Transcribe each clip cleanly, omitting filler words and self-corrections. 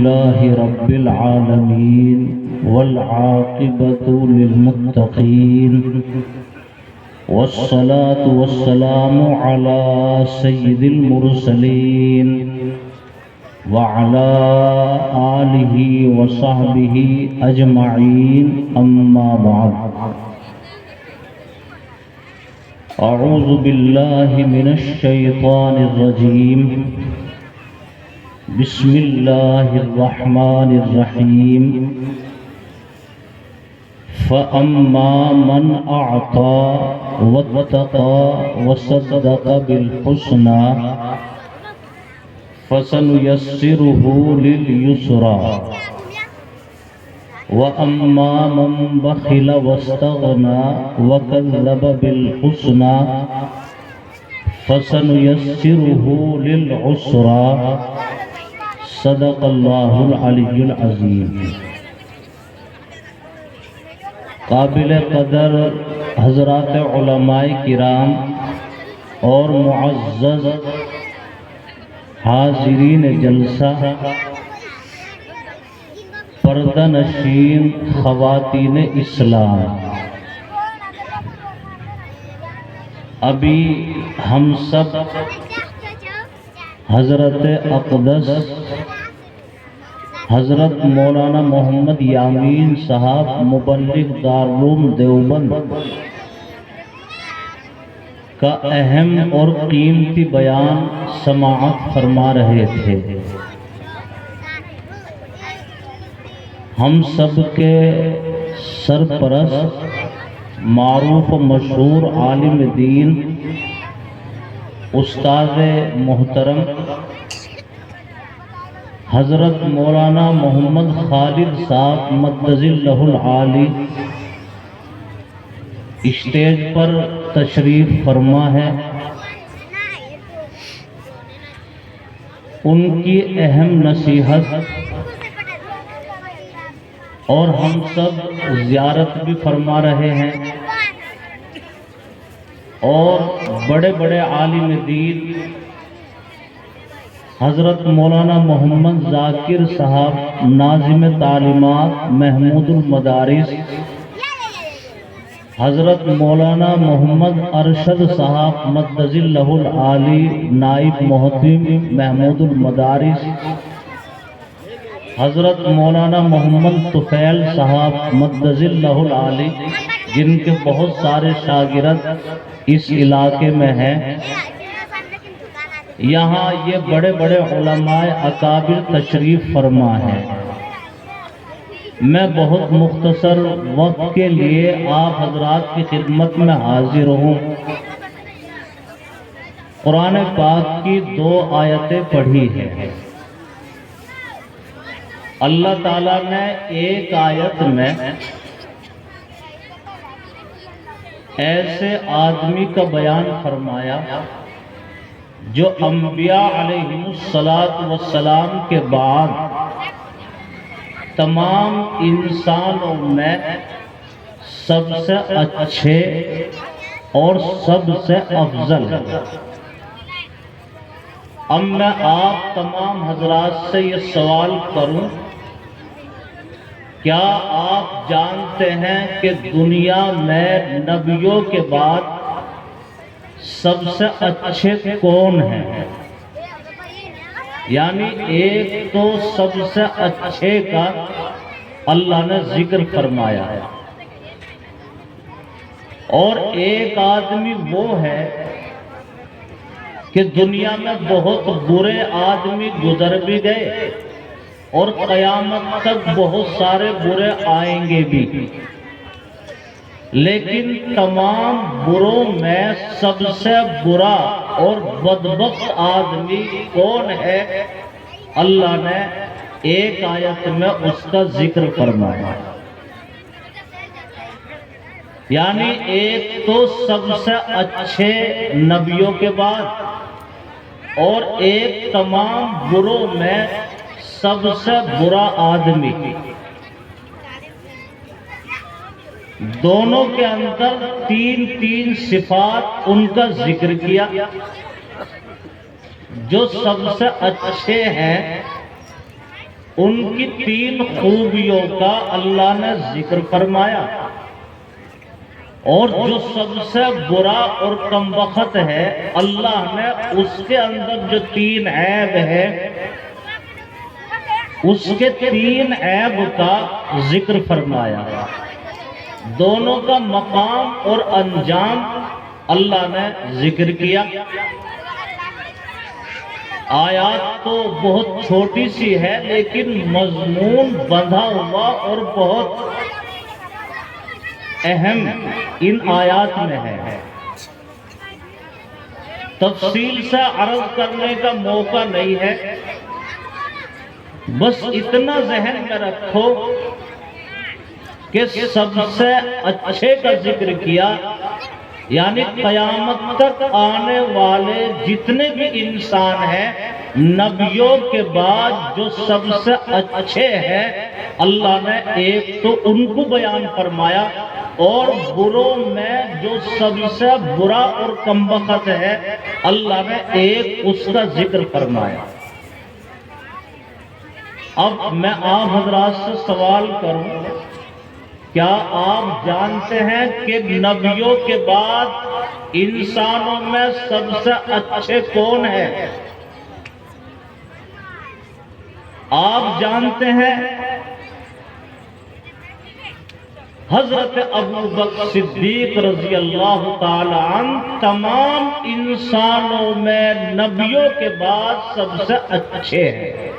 لله رب العالمين والعاقبة للمتقين والصلاة والسلام على سيد المرسلين وعلى آله وصحبه أجمعين أما بعد أعوذ بالله من الشيطان الرجيم بسم الله الرحمن الرحيم فأما من أعطى واتقى وصدق بالحسنى فسنيسره لليسرى وأما من بخل واستغنى وكذب بالحسنى فسنيسره للعسرى صدق اللہ العلی العظیم۔ قابل قدر حضرات علماء کرام اور معزز حاضرین جلسہ، پردہ نشین خواتین اسلام، ابھی ہم سب حضرت اقدس حضرت مولانا محمد یامین صاحب مبلغ دارالعلوم دیوبند کا اہم اور قیمتی بیان سماعت فرما رہے تھے۔ ہم سب کے سرپرست معروف و مشہور عالم دین استاد محترم حضرت مولانا محمد خالد صاحب مدظ اللہ العالی اسٹیج پر تشریف فرما ہے۔ ان کی اہم نصیحت اور ہم سب زیارت بھی فرما رہے ہیں، اور بڑے بڑے عالم دین حضرت مولانا محمد ذاکر صاحب ناظم تعلیمات محمود المدارس، حضرت مولانا محمد ارشد صاحب مدظ اللہ العالی نائب محتم محمود المدارس، حضرت مولانا محمد طفیل صاحب مدظ اللہ العالی، جن کے بہت سارے شاگرد اس علاقے میں ہیں۔ یہاں یہ بڑے بڑے علماء اکابر تشریف فرما ہیں۔ میں بہت مختصر وقت کے لیے آپ حضرات کی خدمت میں حاضر ہوں۔ قرآن پاک کی 2 آیتیں پڑھی ہیں۔ اللہ تعالیٰ نے ایک آیت میں ایسے آدمی کا بیان فرمایا جو انبیاء علیہم السلام کے بعد تمام انسانوں میں سب سے اچھے اور سب سے افضل ہے۔ اب میں آپ تمام حضرات سے یہ سوال کروں، کیا آپ جانتے ہیں کہ دنیا میں نبیوں کے بعد سب سے اچھے کون ہیں؟ یعنی ایک تو سب سے اچھے کا اللہ نے ذکر فرمایا ہے، اور ایک آدمی وہ ہے کہ دنیا میں بہت برے آدمی گزر بھی گئے اور قیامت تک بہت سارے برے آئیں گے بھی، لیکن تمام بروں میں سب سے برا اور بدبخت آدمی کون ہے؟ اللہ نے ایک آیت میں اس کا ذکر فرمایا۔ یعنی ایک تو سب سے اچھے نبیوں کے بعد، اور ایک تمام بروں میں سب سے برا آدمی۔ دونوں کے اندر 3 صفات ان کا ذکر کیا۔ جو سب سے اچھے ہیں ان کی 3 خوبیوں کا اللہ نے ذکر فرمایا، اور جو سب سے برا اور کمبخت ہے اللہ نے اس کے اندر جو 3 عیب ہے اس کے 3 عیب کا ذکر فرمایا۔ دونوں کا مقام اور انجام اللہ نے ذکر کیا۔ آیات تو بہت چھوٹی سی ہے لیکن مضمون بندھا ہوا اور بہت اہم ان آیات میں ہے۔ تفصیل سے عرض کرنے کا موقع نہیں ہے، بس اتنا ذہن میں رکھو کہ سب سے اچھے کا ذکر کیا، یعنی قیامت تک آنے والے جتنے بھی انسان ہیں نبیوں کے بعد جو سب سے اچھے ہیں اللہ نے ایک تو ان کو بیان فرمایا، اور بروں میں جو سب سے برا اور کمبخت ہے اللہ نے ایک اس کا ذکر فرمایا۔ اب میں آپ حضرات سے سوال کروں، کیا آپ جانتے ہیں کہ نبیوں کے بعد انسانوں میں سب سے اچھے کون ہیں؟ آپ جانتے ہیں حضرت ابو بکر صدیق رضی اللہ تعالی عنہ تمام انسانوں میں نبیوں کے بعد سب سے اچھے ہیں،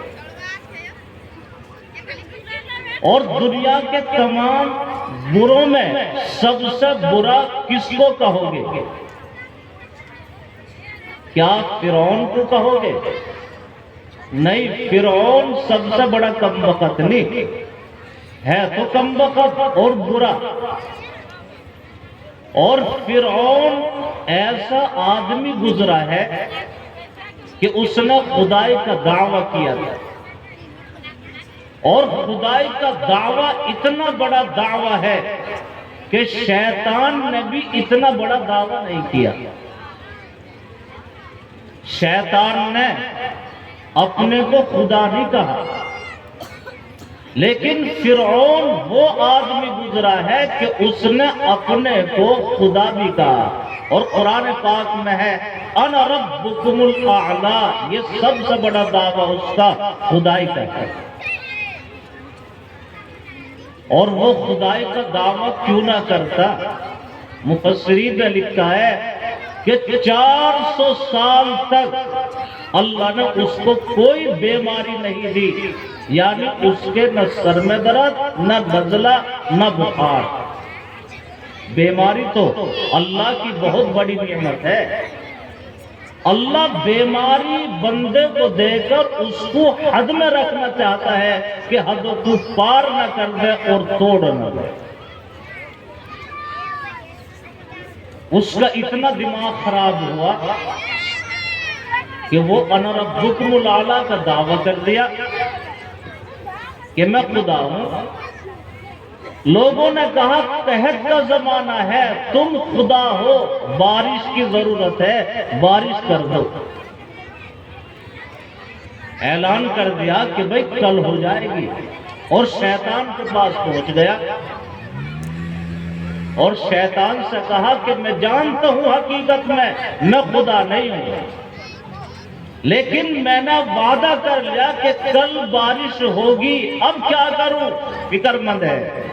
اور دنیا کے تمام بروں میں سب سے برا کس کو کہو گے؟ کیا فرعون کو کہو گے؟ نہیں، فرعون سب سے بڑا کمبخت نہیں ہے، تو کمبخت اور برا۔ اور فرعون ایسا آدمی گزرا ہے کہ اس نے خدائی کا دعویٰ کیا تھا، اور خدائی کا دعویٰ اتنا بڑا دعویٰ ہے کہ شیطان نے بھی اتنا بڑا دعویٰ نہیں کیا۔ شیطان نے اپنے کو خدا نہیں کہا، لیکن فرعون وہ آدمی گزرا ہے کہ اس نے اپنے کو خدا بھی کہا، اور قرآن پاک میں ہے انا ربکم الاعلی، یہ سب سے بڑا دعویٰ اس کا خدائی کا ہے۔ اور وہ خدائی کا دعویٰ کیوں نہ کرتا؟ مفسرین نے لکھا ہے کہ 400 سال تک اللہ نے اس کو کوئی بیماری نہیں دی، یعنی اس کے نہ سر میں درد، نہ نزلہ، نہ بخار۔ بیماری تو اللہ کی بہت بڑی نعمت ہے۔ اللہ بیماری بندے کو دے کر اس کو حد میں رکھنا چاہتا ہے کہ حد کو پار نہ کر دے اور توڑ نہ دے۔ اس کا اتنا دماغ خراب ہوا کہ وہ انا ربکم الاعلی کا دعویٰ کر دیا کہ میں خدا ہوں۔ لوگوں نے کہا قحط کا زمانہ ہے، تم خدا ہو، بارش کی ضرورت ہے، بارش کر دو۔ اعلان کر دیا کہ بھئی کل ہو جائے گی، اور شیطان کے پاس پہنچ گیا اور شیطان سے کہا کہ میں جانتا ہوں حقیقت میں خدا نہیں ہوں، لیکن میں نے وعدہ کر لیا کہ کل بارش ہوگی، اب کیا کروں؟ فکر مند ہے۔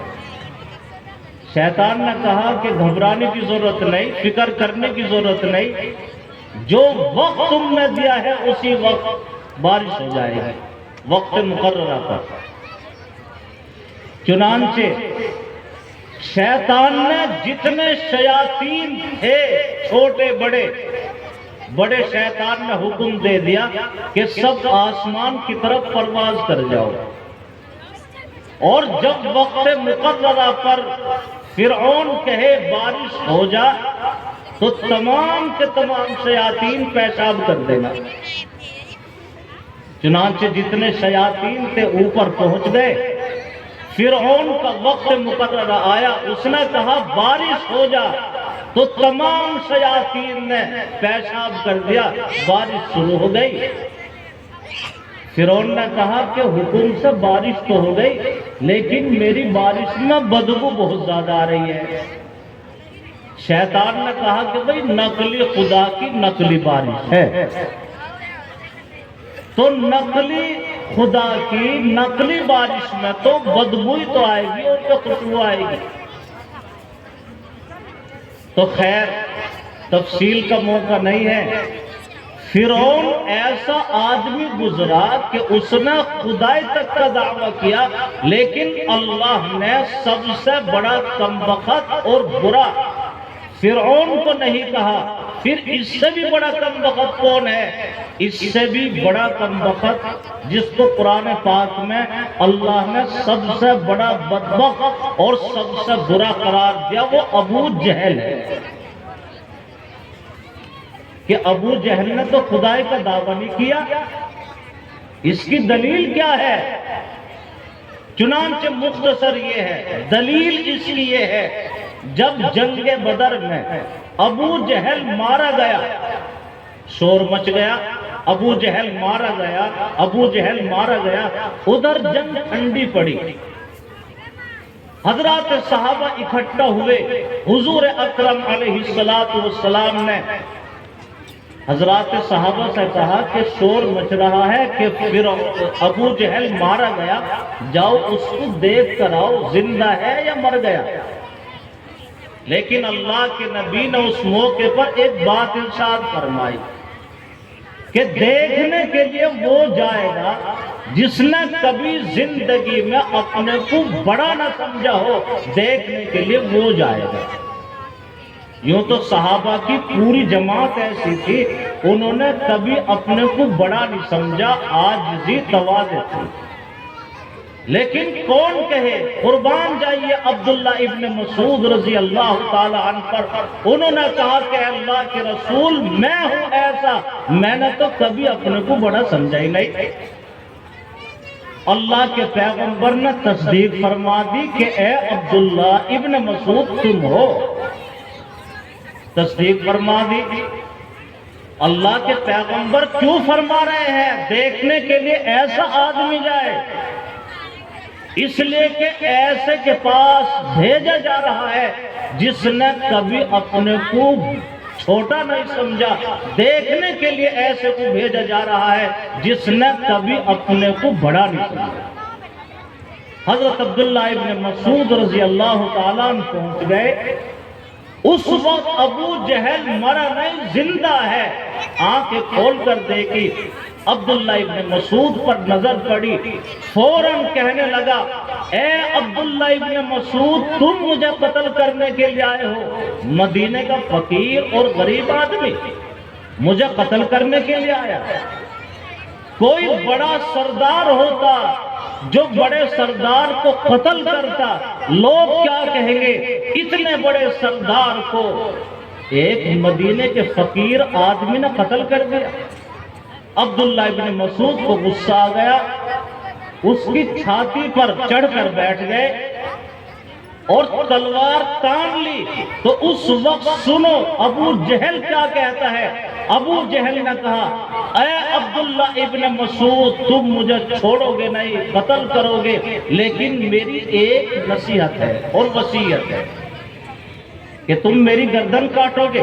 شیطان نے کہا کہ گھبرانے کی ضرورت نہیں، فکر کرنے کی ضرورت نہیں، جو وقت تم نے دیا ہے اسی وقت بارش ہو جائے گی، وقت مقررہ پر۔ چنانچہ شیطان نے جتنے شیاطین تھے چھوٹے بڑے شیطان نے حکم دے دیا کہ سب آسمان کی طرف پرواز کر جاؤ، اور جب وقت مقررہ پر فرعون کہے بارش ہو جا تو تمام کے تمام شیاطین پیشاب کر دینا۔ چنانچہ جتنے شیاطین تھے اوپر پہنچ گئے۔ فرعون کا وقت مقررہ آیا، اس نے کہا بارش ہو جا، تو تمام شیاطین نے پیشاب کر دیا، بارش شروع ہو گئی۔ فرعون نے کہا کہ حکم سے بارش تو ہو گئی لیکن میری بارش میں بدبو بہت زیادہ آ رہی ہے۔ شیطان نے کہا کہ بھئی نقلی خدا کی نقلی بارش ہے، تو نقلی خدا کی نقلی بارش میں تو بدبو ہی تو آئے گی اور تو خوشبو آئے گی۔ تو خیر تفصیل کا موقع نہیں ہے۔ فرعون ایسا آدمی گزرا کہ اس نے خدائی تک کا دعویٰ کیا، لیکن اللہ نے سب سے بڑا کمبخت اور برا فرعون کو نہیں کہا۔ پھر اس سے بھی بڑا کمبخت کون ہے؟ اس سے بھی بڑا کمبخت جس کو قرآن پاک میں اللہ نے سب سے بڑا بدبخت اور سب سے برا قرار دیا، وہ ابو جہل ہے۔ کہ ابو جہل نے تو خدائی کا دعویٰ نہیں کیا۔ اس کی دلیل کیا ہے؟ چنانچہ مختصر یہ ہے، دلیل اس کی یہ ہے، جب جنگ بدر میں ابو جہل مارا گیا، شور مچ گیا، ابو جہل مارا گیا، ابو جہل مارا گیا، ادھر جنگ ٹھنڈی پڑی، حضرات صحابہ اکٹھا ہوئے، حضور اکرم علیہ السلام نے حضرات صحابہ سے کہا کہ شور مچ رہا ہے کہ پھر ابو جہل مارا گیا، جاؤ اس کو دیکھ کر آؤ زندہ ہے یا مر گیا۔ لیکن اللہ کے نبی نے اس موقع پر ایک بات ارشاد فرمائی کہ دیکھنے کے لیے وہ جائے گا جس نے کبھی زندگی میں اپنے کو بڑا نہ سمجھا ہو، دیکھنے کے لیے وہ جائے گا۔ یوں تو صحابہ کی پوری جماعت ایسی تھی، انہوں نے کبھی اپنے کو بڑا نہیں سمجھا، عاجزی تواضع تھی۔ لیکن کون کہے، قربان جائیے عبداللہ ابن مسعود رضی اللہ تعالی عنہ پر، انہوں نے کہا کہ اللہ کے رسول میں ہوں ایسا، میں نے تو کبھی اپنے کو بڑا سمجھا ہی نہیں۔ اللہ کے پیغمبر نے تصدیق فرما دی کہ اے عبداللہ ابن مسعود تم ہو، تصدیق فرما دی۔ اللہ کے پیغمبر کیوں فرما رہے ہیں دیکھنے کے لیے ایسا آدمی جائے؟ اس لیے کہ ایسے کے پاس بھیجا جا رہا ہے جس نے کبھی اپنے کو چھوٹا نہیں سمجھا، دیکھنے کے لیے ایسے کو بھیجا جا رہا ہے جس نے کبھی اپنے کو بڑا نہیں سمجھا۔ حضرت عبداللہ ابن مسعود رضی اللہ تعالیٰ عنہ پہنچ گئے، اس وقت ابو جہل مرا نہیں زندہ ہے، آنکھیں کھول کر دیکھی، عبداللہ ابن مسعود پر نظر پڑی، فوراً کہنے لگا اے عبداللہ ابن مسعود تم مجھے قتل کرنے کے لیے آئے ہو؟ مدینے کا فقیر اور غریب آدمی مجھے قتل کرنے کے لیے آیا؟ کوئی بڑا سردار ہوتا جو بڑے سردار کو قتل کرتا، لوگ کیا کہیں گے؟ اتنے بڑے سردار کو ایک مدینے کے فقیر آدمی نے قتل کر دیا۔ عبداللہ ابن مسعود کو غصہ آ گیا، اس کی چھاتی پر چڑھ کر بیٹھ گئے اور تلوار تان لی۔ تو اس وقت سنو ابو جہل کیا کہتا ہے۔ ابو جہل نے کہا اے عبداللہ ابن مسعود تم مجھے چھوڑو گے نہیں، قتل کرو گے، لیکن میری ایک نصیحت ہے اور وصیت ہے کہ تم میری گردن کاٹو گے،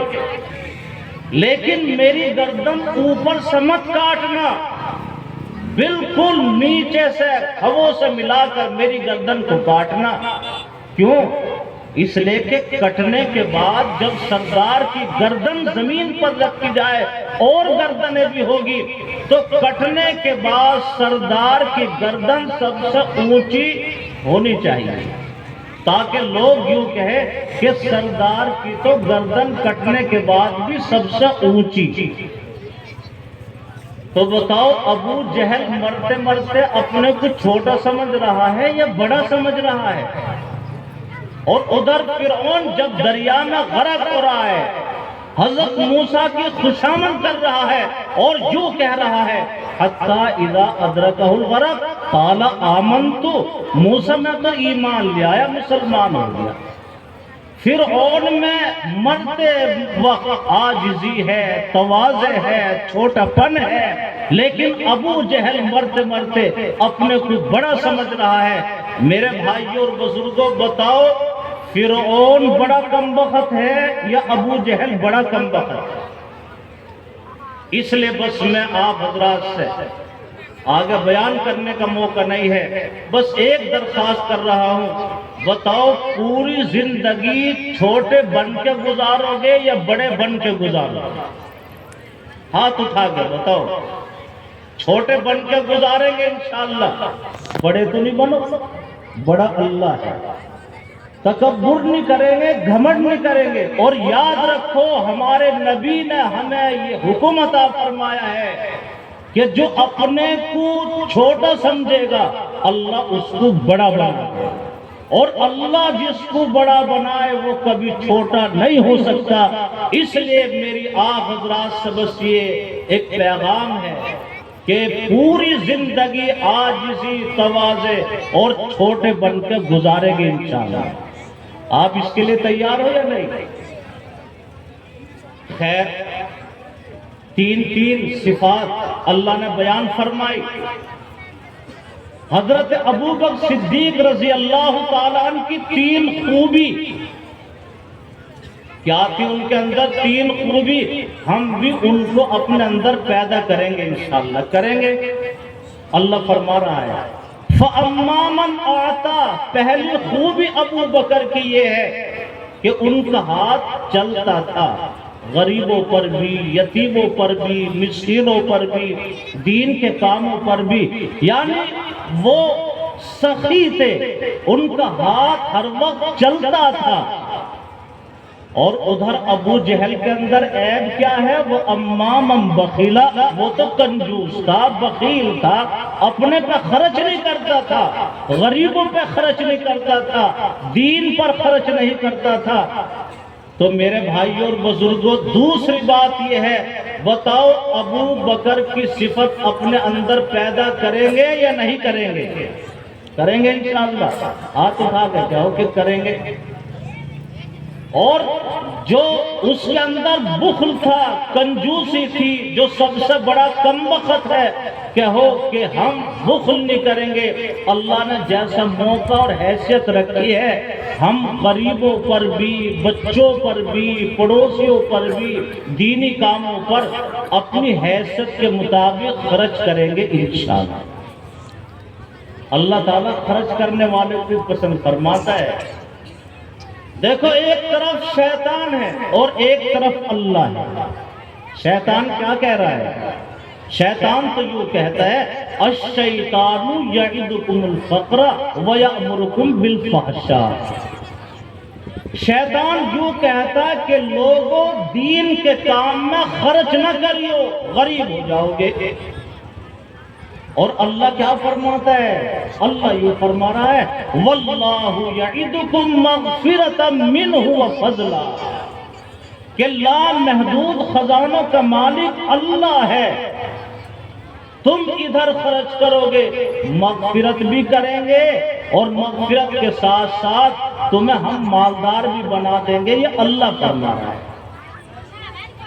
لیکن میری گردن اوپر سے مت کاٹنا، بالکل نیچے سے ہوا سے ملا کر میری گردن کو کاٹنا۔ کیوں؟ اس لیے کہ کٹنے کے بعد جب سردار کی گردن زمین پر رکھی جائے اور گردنیں بھی ہوگی تو کٹنے کے بعد سردار کی گردن سب سے اونچی ہونی چاہیے، تاکہ لوگ یوں کہیں کہ سردار کی تو گردن کٹنے کے بعد بھی سب سے اونچی۔ تو بتاؤ ابو جہل مرتے مرتے اپنے کو چھوٹا سمجھ رہا ہے یا بڑا سمجھ رہا ہے؟ اور ادھر فرعون جب دریا میں غرق ہو رہا ہے، حضرت موسیٰ کی خوشامد کر رہا ہے اور یوں کہہ رہا ہے حَتَّى إِذَا أَدْرَكَهُ الْغَرَقُ قَالَ آمَنْتُ، موسیٰ میں تو ایمان لے آیا، مسلمان ہو گیا۔ فرعون میں مرتے وقت عاجزی ہے، تواضع ہے، چھوٹا پن ہے، لیکن ابو جہل مرتے مرتے اپنے کو بڑا سمجھ رہا ہے۔ میرے بھائیوں اور بزرگوں بتاؤ، فرعون بڑا کمبخت ہے یا ابو جہل بڑا کمبخت ہے؟ اس لیے بس میں آپ حضرات سے آگے بیان کرنے کا موقع نہیں ہے، بس ایک درخواست کر رہا ہوں، بتاؤ پوری زندگی چھوٹے بن کے گزارو گے یا بڑے بن کے گزارو گے؟ ہاتھ اٹھا کے بتاؤ۔ چھوٹے بن کے گزاریں گے انشاءاللہ، بڑے تو نہیں بنو، بڑا اللہ ہے۔ تکبر نہیں کریں گے، گھمنڈ نہیں کریں گے، اور یاد رکھو ہمارے نبی نے ہمیں یہ حکم عطا فرمایا ہے کہ جو اپنے کو چھوٹا سمجھے گا اللہ اس کو بڑا بنائے گا، اور اللہ جس کو بڑا بنائے وہ کبھی چھوٹا نہیں ہو سکتا۔ اس لیے میری آپ حضرات سے بس یہ ایک پیغام ہے کہ پوری زندگی عاجزی، تواضع اور چھوٹے بن کے گزاریں گے انشاءاللہ۔ آپ اس کے لیے تیار ہو یا نہیں؟ خیر، تین صفات اللہ نے بیان فرمائی۔ حضرت ابو بکر صدیق رضی اللہ تعالیٰ عنہ کی 3 خوبی کیا تھی؟ ان کے اندر 3 خوبی، ہم بھی ان کو اپنے اندر پیدا کریں گے انشاءاللہ، کریں گے۔ اللہ فرما رہا ہے فَأَمَّا مَنْ أَعْطَى، پہلی خوبی ابو بکر کی یہ ہے کہ ان کا ہاتھ چلتا تھا، غریبوں پر بھی، یتیموں پر بھی، مسکینوں پر بھی، دین کے کاموں پر بھی، یعنی وہ سخی تھے، ان کا ہاتھ ہر وقت چلتا تھا۔ اور ادھر ابو جہل کے اندر عیب کیا ہے؟ وہ اماماً بخیلا، وہ تو کنجوس تھا، بخیل تھا، اپنے پہ خرچ نہیں کرتا تھا، غریبوں پہ خرچ نہیں کرتا تھا، دین پر خرچ نہیں کرتا تھا۔ تو میرے بھائیوں اور بزرگوں، دوسری بات یہ ہے، بتاؤ ابو بکر کی صفت اپنے اندر پیدا کریں گے یا نہیں کریں گے؟ کریں گے انشاءاللہ، ہاتھ اٹھا کے کہو کہ کریں گے۔ اور جو اس کے اندر بخل تھا، کنجوسی تھی، جو سب سے بڑا کمبخت ہے، کہو کہ ہم بخل نہیں کریں گے۔ اللہ نے جیسا موقع اور حیثیت رکھی ہے، ہم غریبوں پر بھی، بچوں پر بھی، پڑوسیوں پر بھی، دینی کاموں پر اپنی حیثیت کے مطابق خرچ کریں گے انشاءاللہ۔ اللہ تعالیٰ خرچ کرنے والے کو پسند فرماتا ہے۔ دیکھو، ایک طرف شیطان ہے اور ایک طرف اللہ ہے۔ شیطان کیا کہہ رہا ہے؟ شیطان تو یوں کہتا ہے الشیطان یعدکم الفقر ویأمرکم بالفحشاء۔ شیطان یوں کہتا ہے کہ لوگوں دین کے کام میں خرچ نہ کریو، غریب ہو جاؤ گے۔ اور اللہ کیا فرماتا ہے؟ اللہ یہ فرما رہا ہے واللہ یعدکم مغفرۃ منہ وفضلا، کہ لامحدود خزانوں کا مالک اللہ ہے۔ تم ادھر خرچ کرو گے، مغفرت بھی کریں گے، اور مغفرت کے ساتھ ساتھ تمہیں ہم مالدار بھی بنا دیں گے، یہ اللہ فرما رہا ہے۔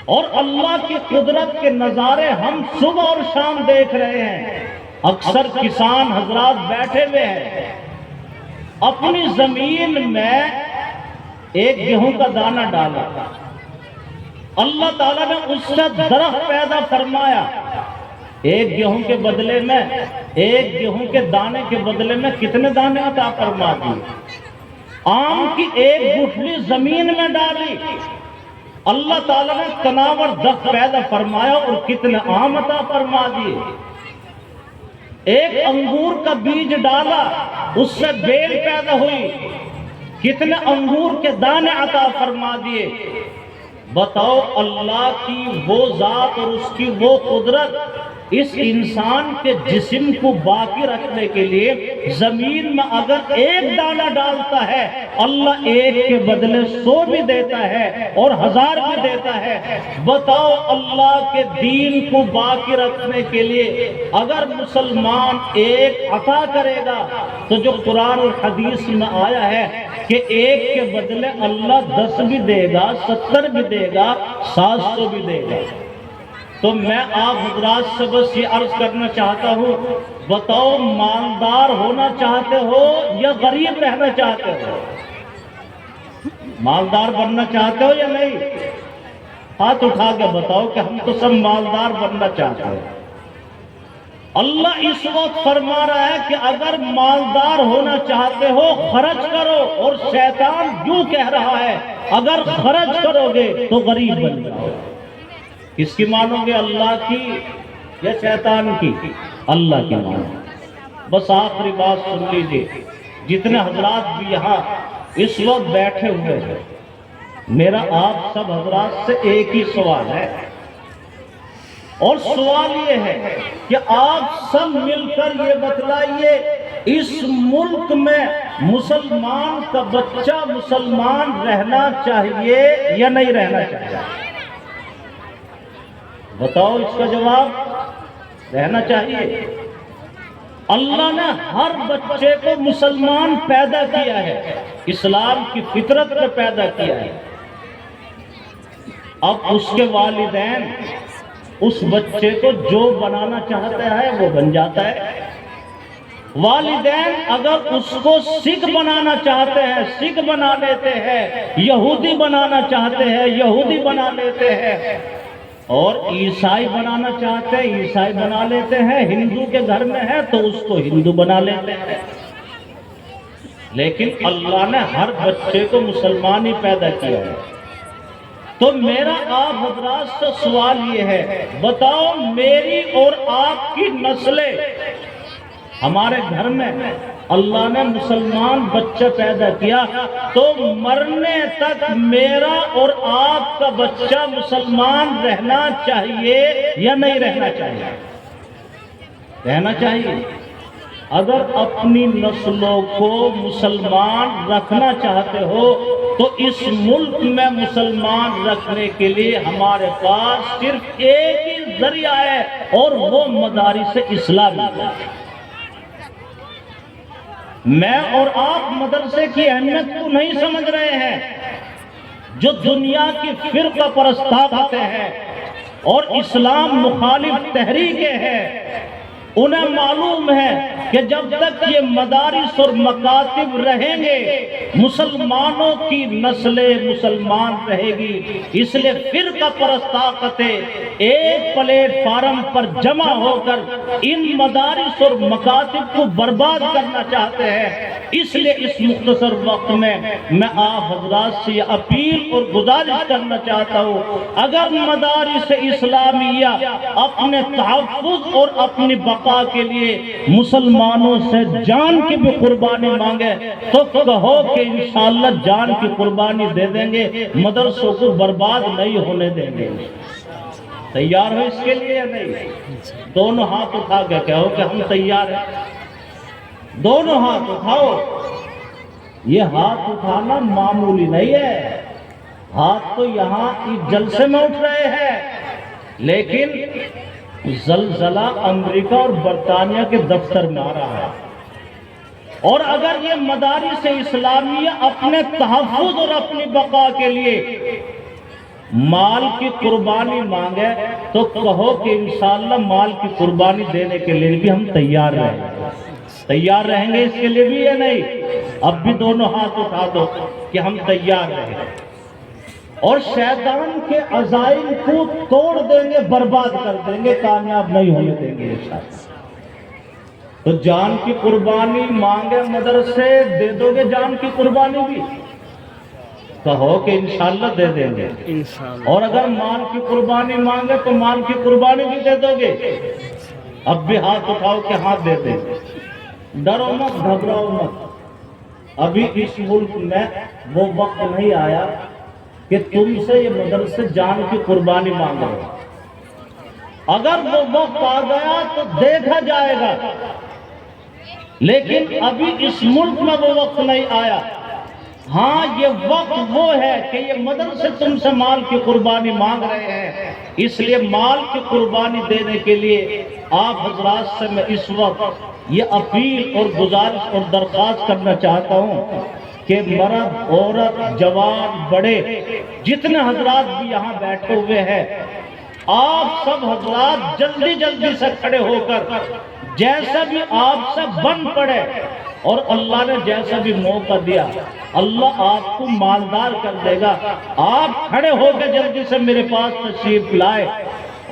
اور اللہ کی قدرت کے نظارے ہم صبح اور شام دیکھ رہے ہیں۔ اکثر کسان حضرات بیٹھے ہوئے ہیں، اپنی زمین میں ایک گیہوں کا دانہ ڈالا، اللہ تعالیٰ نے اس سے درخت پیدا فرمایا۔ ایک گیہوں کے بدلے میں، ایک گیہوں کے دانے کے بدلے میں کتنے دانے عطا فرما دیے؟ آم کی ایک گٹھلی زمین میں ڈالی، اللہ تعالیٰ نے تناور درخت پیدا فرمایا اور کتنے آم عطا فرما دیے۔ ایک انگور کا بیج ڈالا، اس سے بیل پیدا ہوئی، کتنے انگور کے دانے عطا فرما دیے۔ بتاؤ اللہ کی وہ ذات اور اس کی وہ قدرت اس انسان کے جسم کو باقی رکھنے کے لیے زمین میں اگر ایک دانہ ڈالتا ہے اللہ ایک کے بدلے 100 بھی دیتا ہے اور 1000 بھی دیتا ہے۔ بتاؤ اللہ کے دین کو باقی رکھنے کے لیے اگر مسلمان ایک عطا کرے گا تو جو قرآن اور حدیث میں آیا ہے کہ ایک کے بدلے اللہ 10 بھی دے گا، 70 بھی دے گا، 700 بھی دے گا۔ تو میں آپ حضرات سے بس یہ عرض کرنا چاہتا ہوں، بتاؤ مالدار ہونا چاہتے ہو یا غریب رہنا چاہتے ہو؟ مالدار بننا چاہتے ہو یا نہیں؟ ہاتھ اٹھا کے بتاؤ کہ ہم تو سب مالدار بننا چاہتے ہیں۔ اللہ اس وقت فرما رہا ہے کہ اگر مالدار ہونا چاہتے ہو خرچ کرو، اور شیطان یوں کہہ رہا ہے اگر خرچ کرو گے تو غریب بن جاؤ۔ کس کی مانو گے، اللہ کی یا شیطان کی؟ اللہ کی مانو۔ بس آخری بات سن لیجئے، جتنے حضرات بھی یہاں اس وقت بیٹھے ہوئے ہیں، میرا آپ سب حضرات سے ایک ہی سوال ہے، اور سوال یہ ہے کہ آپ سب مل کر یہ بتلائیے اس ملک میں مسلمان کا بچہ مسلمان رہنا چاہیے یا نہیں رہنا چاہیے؟ بتاؤ اس کا جواب۔ رہنا چاہیے۔ اللہ نے ہر بچے کو مسلمان پیدا کیا ہے، اسلام کی فطرت میں پیدا کیا ہے۔ اب اس کے والدین اس بچے کو جو بنانا چاہتا ہے وہ بن جاتا ہے۔ والدین اگر اس کو سکھ بنانا چاہتے ہیں سکھ بنا لیتے ہیں، یہودی بنانا چاہتے ہیں یہودی بنا لیتے ہیں، اور عیسائی بنانا چاہتے ہیں عیسائی بنا لیتے ہیں، ہندو کے گھر میں ہے تو اس کو ہندو بنا لیتے ہیں۔ لیکن اللہ نے ہر بچے کو مسلمان ہی پیدا کیا ہے۔ تو میرا آپ حضرات سے سوال یہ ہے، بتاؤ میری اور آپ کی نسلیں، ہمارے گھر میں اللہ نے مسلمان بچہ پیدا کیا تو مرنے تک میرا اور آپ کا بچہ مسلمان رہنا چاہیے یا نہیں رہنا چاہیے؟ رہنا چاہیے۔ اگر اپنی نسلوں کو مسلمان رکھنا چاہتے ہو تو اس ملک میں مسلمان رکھنے کے لیے ہمارے پاس صرف ایک ہی ذریعہ ہے، اور وہ مدارس اسلامی ہے۔ میں اور آپ مدرسے کی اہمیت کو نہیں سمجھ رہے ہیں۔ جو دنیا کی فرقہ پرست طاقتیں ہیں اور اسلام مخالف تحریکیں ہیں، انہیں معلوم ہے کہ جب تک یہ مدارس اور مکاتب رہیں گے مسلمانوں کی نسلیں مسلمان رہے گی۔ اس لیے فرقہ پرست طاقتیں ایک پلیٹ فارم پر جمع ہو کر ان مدارس اور مکاتب کو برباد کرنا چاہتے ہیں۔ اس لیے اس مختصر وقت میں آپ حضرات سے یہ اپیل اور گزارش کرنا چاہتا ہوں، اگر مدارس اسلامیہ اپنے تحفظ اور اپنی بقا کے لیے مسلمانوں سے جان کی بھی قربانی مانگے تو کہو کہ انشاءاللہ جان کی قربانی دے دیں گے، مدرسوں کو برباد نہیں ہونے دیں گے۔ تیار ہو اس کے لیے یا نہیں؟ دونوں ہاتھ اٹھا کے کہو کہ ہم تیار ہیں۔ دونوں ہاتھ اٹھاؤ۔ یہ ہاتھ اٹھانا معمولی نہیں ہے، ہاتھ تو یہاں اس جلسے میں اٹھ رہے ہیں، لیکن زلزلہ امریکہ اور برطانیہ کے دفتر میں آ رہا ہے۔ اور اگر یہ مدارس اسلامیہ اپنے تحفظ اور اپنی بقا کے لیے مال کی قربانی مانگے تو کہو کہ انشاءاللہ مال کی قربانی دینے کے لیے بھی ہم تیار رہیں گے۔ تیار رہیں گے اس کے لیے بھی یا نہیں؟ اب بھی دونوں ہاتھ اٹھا دو کہ ہم تیار رہیں گے، اور شیطان کے عزائم کو توڑ دیں گے، برباد کر دیں گے، کامیاب نہیں ہونے دیں گے انشاءاللہ۔ تو جان کی قربانی مانگے مدرسے، دے دو گے جان کی قربانی بھی؟ کہو کہ انشاءاللہ دے دیں گے۔ اور اگر مال کی قربانی مانگے تو مال کی قربانی بھی دے دو گے؟ اب بھی ہاتھ اٹھاؤ کہ ہاتھ دے دیں۔ ڈرو مت، گھبراؤ مت، ابھی اس ملک میں وہ وقت نہیں آیا کہ تم سے یہ مدرسے جان کی قربانی مانگ رہے۔ اگر وہ وقت آ گیا تو دیکھا جائے گا، لیکن ابھی اس ملک میں وہ وقت نہیں آیا۔ ہاں یہ وقت وہ ہے کہ یہ مدرسے تم سے مال کی قربانی مانگ رہے ہیں، اس لیے مال کی قربانی دینے کے لیے آپ حضرات سے میں اس وقت یہ اپیل اور گزارش اور درخواست کرنا چاہتا ہوں کہ مرد، عورت، جوان، بڑے، جتنے حضرات بھی یہاں بیٹھے ہوئے ہیں، آپ سب حضرات جلدی جلدی سے کھڑے ہو کر جیسا بھی آپ سے بن پڑے، اور اللہ نے جیسا بھی موقع دیا اللہ آپ کو مالدار کر دے گا۔ آپ کھڑے ہو کے جلدی سے میرے پاس تشریف لائے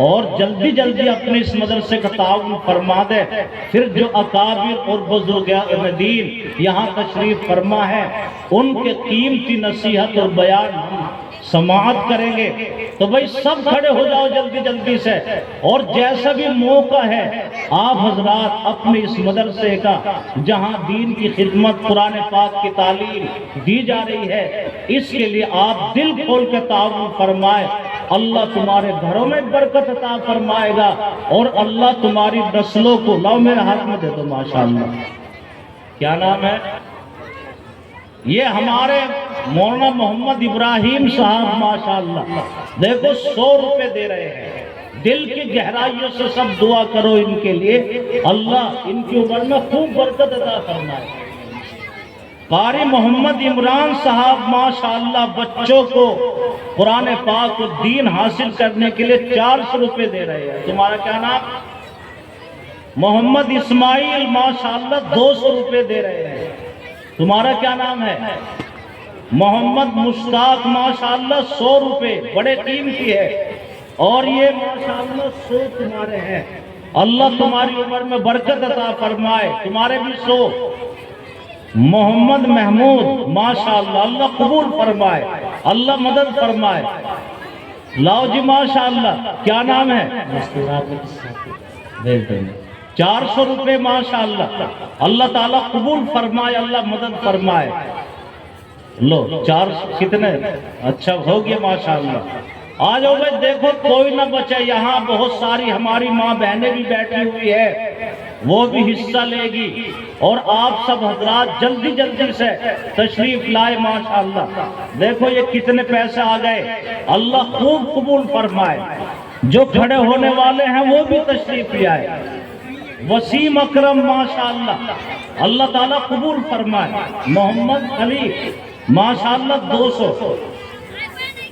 اور جلدی جلدی اپنے اس مدرسے کا تعاون فرما دے۔ پھر جو اکابر اور بزرگان دین یہاں تشریف فرما ہے، ان کے قیمتی نصیحت اور بیان ہم سماعت کریں گے۔ تو بھائی سب کھڑے ہو جاؤ جلدی جلدی سے، اور جیسا بھی موقع ہے آپ حضرات اپنے اس مدرسے کا، جہاں دین کی خدمت، قرآن پاک کی تعلیم دی جا رہی ہے، اس کے لیے آپ دل کھول کے تعاون فرمائے۔ اللہ تمہارے گھروں میں برکت عطا فرمائے گا، اور اللہ تمہاری نسلوں کو، لاؤ میرے ہاتھ میں دے دو، ماشاءاللہ کیا نام ہے یہ؟ ہمارے مولانا محمد ابراہیم صاحب، ماشاءاللہ دیکھو 100 روپے دے رہے ہیں۔ دل کی گہرائیوں سے سب دعا کرو ان کے لیے، اللہ ان کی عمر میں خوب برکت عطا فرمائے۔ قاری محمد عمران صاحب ماشاءاللہ بچوں کو قرآن پاک و دین حاصل کرنے کے لیے 400 روپے دے رہے ہیں۔ تمہارا کیا نام؟ محمد اسماعیل ماشاءاللہ 200 روپے دے رہے ہیں۔ تمہارا کیا نام ہے؟ محمد مشتاق ماشاءاللہ 100 روپے، بڑے قیمتی ہے، اور یہ ماشاءاللہ 100 تمہارے ہیں۔ اللہ تمہاری عمر میں برکت عطا فرمائے، تمہارے بھی 100۔ محمد محمود ماشاءاللہ اللہ قبول فرمائے، اللہ مدد فرمائے۔ لاؤ جی ماشاءاللہ کیا نام ہے؟ 400 روپے ماشاءاللہ، اللہ تعالیٰ قبول فرمائے، اللہ مدد فرمائے۔ لو 400 کتنے؟ اچھا ہو گیا ماشاءاللہ۔ آ جاؤ بھائی، دیکھو کوئی نہ بچے، یہاں بہت ساری ہماری ماں بہنیں بھی بیٹھی ہوئی ہے، وہ بھی حصہ لے گی، اور آپ سب حضرات جلدی جلدی سے تشریف لائے ماشاءاللہ۔ دیکھو یہ کتنے پیسے آ گئے، اللہ خوب قبول فرمائے۔ جو کھڑے ہونے والے ہیں وہ بھی تشریف لے آئے۔ وسیم اکرم ماشاءاللہ اللہ تعالیٰ قبول فرمائے۔ محمد علی ماشاءاللہ 200۔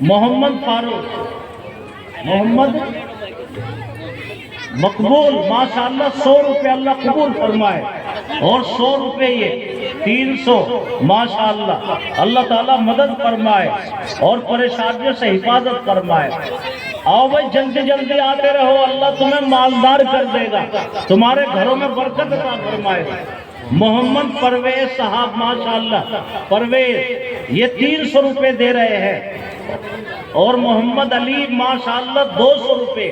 محمد فاروق، محمد مقبول ماشاءاللہ 100 روپے اللہ قبول فرمائے، اور 100 روپے یہ 300 ماشاءاللہ، اللہ تعالیٰ مدد فرمائے اور پریشانیوں سے حفاظت فرمائے۔ آؤ بھائی جلدی جلدی آتے رہو، اللہ تمہیں مالدار کر دے گا، تمہارے گھروں میں برکت عطا فرمائے گا۔ محمد پرویز صاحب ماشاءاللہ، پرویز یہ 300 روپے دے رہے ہیں، اور محمد علی ماشاءاللہ 200 روپے،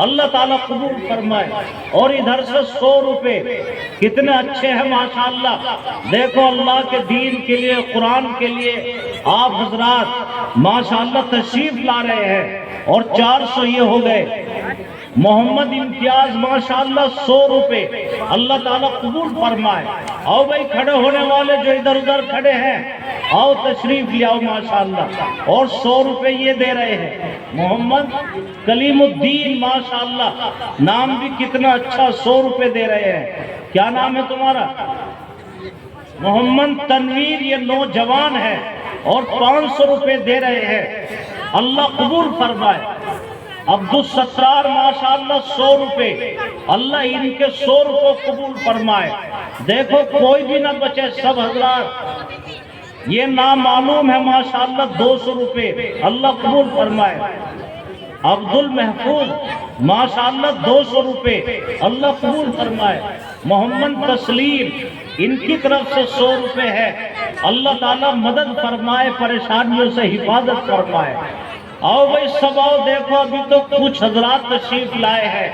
اللہ تعالیٰ قبول فرمائے۔ اور ادھر سے 100 روپے، کتنے اچھے ہیں ماشاءاللہ۔ دیکھو اللہ کے دین کے لیے، قرآن کے لیے آپ حضرات ماشاءاللہ تشریف لا رہے ہیں، اور 400 یہ ہو گئے۔ محمد امتیاز ماشاءاللہ 100 روپے، اللہ تعالیٰ قبول فرمائے۔ آؤ بھائی کھڑے ہونے والے جو ادھر ادھر کھڑے ہیں، آؤ تشریف لے آؤ ماشاءاللہ، اور 100 روپے یہ دے رہے ہیں۔ محمد کلیم الدین ماشاءاللہ، نام بھی کتنا اچھا، 100 روپے دے رہے ہیں۔ کیا نام ہے تمہارا؟ محمد تنویر، یہ نوجوان ہے، اور 500 روپے دے رہے ہیں، اللہ قبول فرمائے۔ عبدالستار ماشاءاللہ 100 روپے، اللہ ان کے 100 روپے قبول فرمائے۔ دیکھو کوئی بھی نہ بچے، سب حضرات۔ یہ نام معلوم ہے ماشاءاللہ 200 روپے، اللہ قبول فرمائے۔ عبد المحفوظ ماشاءاللہ 200 روپے، اللہ قبول فرمائے۔ محمد تسلیم، ان کی طرف سے 100 روپے ہے، اللہ تعالیٰ مدد فرمائے، پریشانیوں سے حفاظت فرمائے۔ آؤ بھائی سب آؤ، دیکھو ابھی تو کچھ حضرات تشریف لائے ہیں،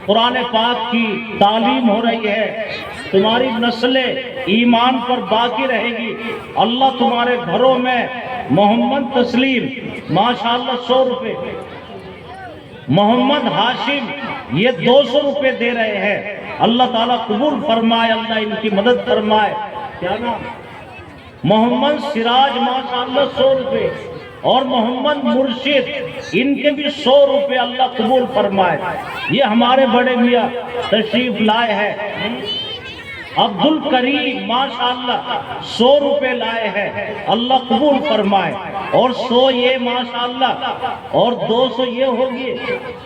قرآن پاک کی تعلیم ہو رہی ہے، تمہاری نسلیں ایمان پر باقی رہے گی، اللہ تمہارے گھروں میں۔ محمد تسلیم ماشاءاللہ 100 روپے۔ محمد ہاشم یہ 200 روپے دے رہے ہیں، اللہ تعالیٰ قبول فرمائے، اللہ ان کی مدد فرمائے۔ کیا نام؟ محمد سراج ماشاءاللہ 100 روپے، اور محمد مرشد ان کے بھی 100 روپے، اللہ قبول فرمائے۔ یہ ہمارے بڑے میاں تشریف لائے ہیں، عبد الکریم ماشاءاللہ 100 روپے لائے ہیں، اللہ قبول فرمائے۔ اور 100 یہ ماشاءاللہ، اور 200 یہ ہوگی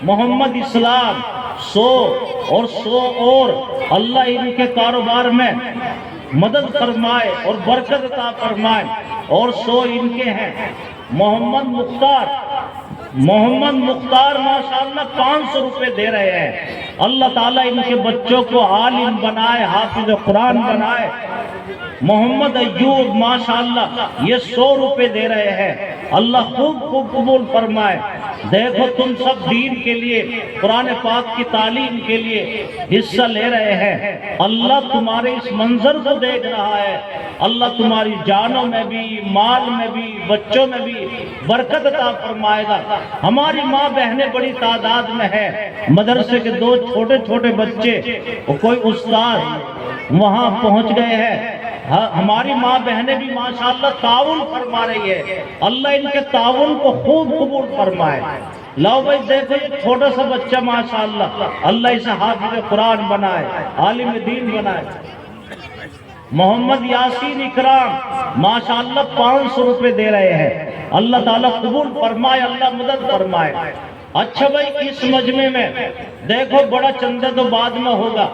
محمد اسلام 100، اور 100 اور اللہ ان کے کاروبار میں مدد فرمائے اور برکت عطا فرمائے۔ اور 100 ان کے ہیں محمد مختار ماشاءاللہ 500 روپے دے رہے ہیں، اللہ تعالیٰ ان کے بچوں کو عالم بنائے، حافظ قرآن بنائے۔ محمد ایوب ماشاءاللہ یہ 100 روپے دے رہے ہیں، اللہ خوب قبول فرمائے۔ دیکھو تم سب دین کے لیے، قرآن پاک کی تعلیم کے لیے حصہ لے رہے ہیں، اللہ تمہارے اس منظر کو دیکھ رہا ہے، اللہ تمہاری جانوں میں بھی، مال میں بھی، بچوں میں بھی برکت عطا فرمائے گا۔ ہماری ماں بہنیں بڑی تعداد میں ہے، مدرسے کے 2 چھوٹے چھوٹے بچے، کوئی استاد وہاں پہنچ گئے ہیں، ہماری ماں بہنیں بھی ماشاءاللہ تعاون فرما رہی ہے، اللہ ان کے تعاون کو خوب قبول فرمائے۔ لاؤ بھائی دیکھو یہ چھوٹا سا بچہ ماشاءاللہ، اللہ اسے حافظ قرآن بنائے، عالم دین بنائے۔ محمد یاسین اکرام ماشاءاللہ 500 روپے دے رہے ہیں، اللہ تعالیٰ قبول فرمائے، اللہ مدد فرمائے۔ اچھا بھائی اس مجمع میں دیکھو بڑا چندہ تو بعد میں ہوگا،